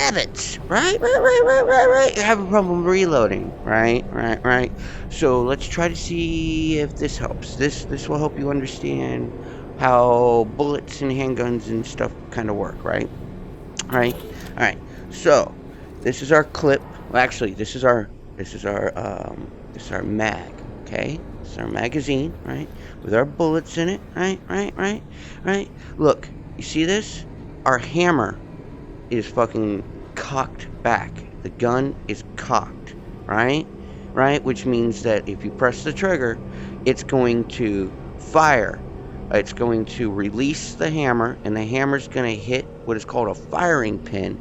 rabbits, right. You have a problem reloading, right. So let's try to see if this helps. This will help you understand how bullets and handguns and stuff kind of work, right? All right. So this is our clip. Well, actually, this is our mag. Okay, this is our magazine, right? With our bullets in it, right. Look, you see this? Our hammer is fucking cocked back. The gun is cocked, right? Which means that if you press the trigger, it's going to fire. It's going to release the hammer, and the hammer's going to hit what is called a firing pin,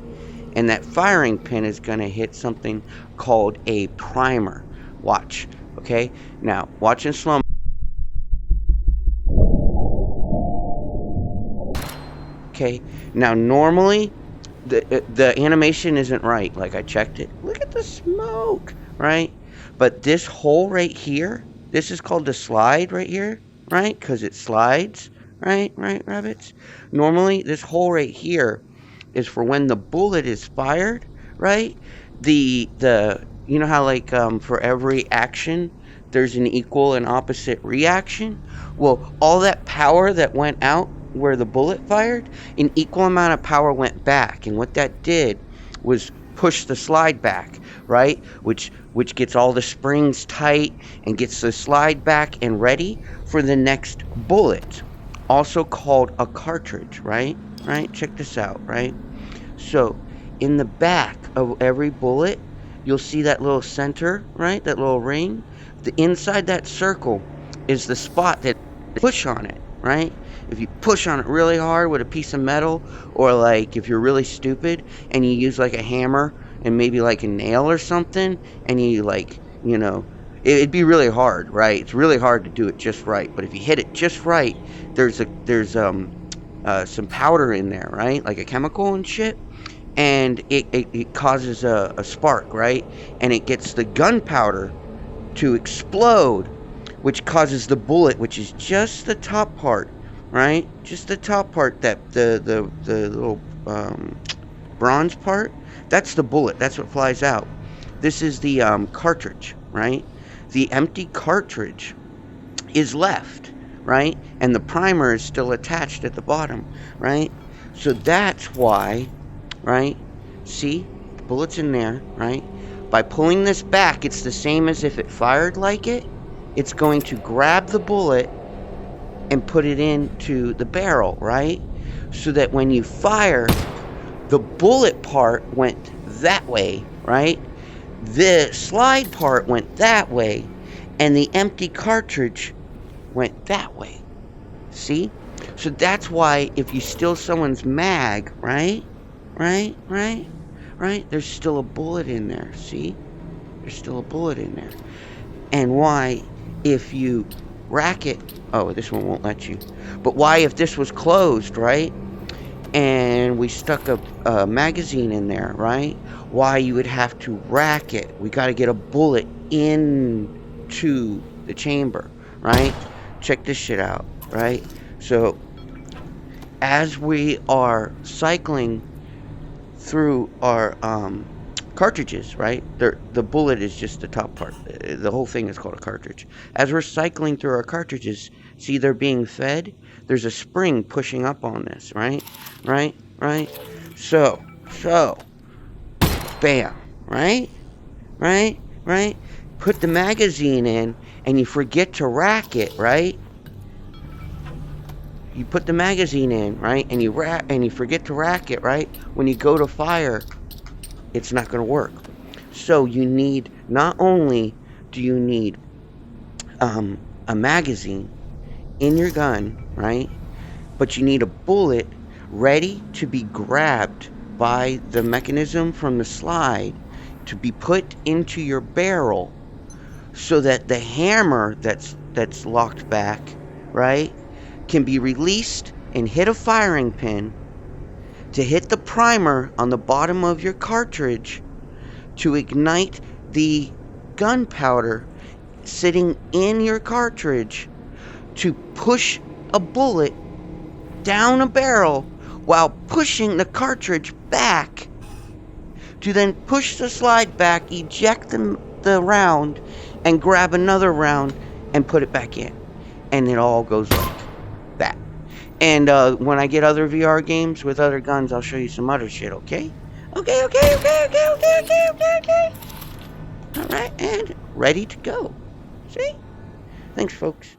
and that firing pin is going to hit something called a primer. Watch, okay? Now, watch in slow. Okay, now normally the animation isn't right. Like, I checked it. Look at the smoke, right? But this hole right here, this is called the slide right here, right? Because it slides, right, rabbits? Normally, this hole right here is for when the bullet is fired, right? The you know how, like, for every action, there's an equal and opposite reaction? Well, all that power that went out where the bullet fired, an equal amount of power went back, and what that did was push the slide back, right? Which gets all the springs tight and gets the slide back and ready for the next bullet, also called a cartridge, right? Check this out, right? So in the back of every bullet, you'll see that little center, right? That little ring. The inside that circle is the spot that push on it, right? If you push on it really hard with a piece of metal, or like if you're really stupid and you use like a hammer and maybe like a nail or something, and you, like, you know, it'd be really hard, right? It's really hard to do it just right. But if you hit it just right, there's some powder in there, right? Like a chemical and shit. And it causes a spark, right? And it gets the gunpowder to explode, which causes the bullet, which is just the top part, right? Just the top part, that the little bronze part, that's the bullet. That's what flies out. This is the cartridge, right? The empty cartridge is left, right? And the primer is still attached at the bottom, right? So that's why, right? See? The bullet's in there, right? By pulling this back, it's the same as if it fired like it. It's going to grab the bullet and put it into the barrel, right? So that when you fire, the bullet part went that way, right? The slide part went that way, and the empty cartridge went that way. See? So that's why if you steal someone's mag, right? There's still a bullet in there. See? There's still a bullet in there. And why, if you rack it, oh, this one won't let you. But why, if this was closed, right? And we stuck a magazine in there, right? Why you would have to rack it. We got to get a bullet into the chamber, right? Check this shit out, right? So as we are cycling through our cartridges, right? The bullet is just the top part. The whole thing is called a cartridge. As we're cycling through our cartridges, see, they're being fed. There's a spring pushing up on this, right? So, bam, right? Put the magazine in, and you forget to rack it, right? You put the magazine in, right? And you forget to rack it, right? When you go to fire, it's not going to work. So you need, not only do you need a magazine in your gun, right? But you need a bullet ready to be grabbed by the mechanism from the slide to be put into your barrel, so that the hammer that's locked back, right, can be released and hit a firing pin to hit the primer on the bottom of your cartridge to ignite the gunpowder sitting in your cartridge to push a bullet down a barrel while pushing the cartridge back to then push the slide back, eject the round, and grab another round and put it back in. And it all goes like that. And when I get other VR games with other guns, I'll show you some other shit, okay? Okay. Alright, and ready to go. See? Thanks, folks.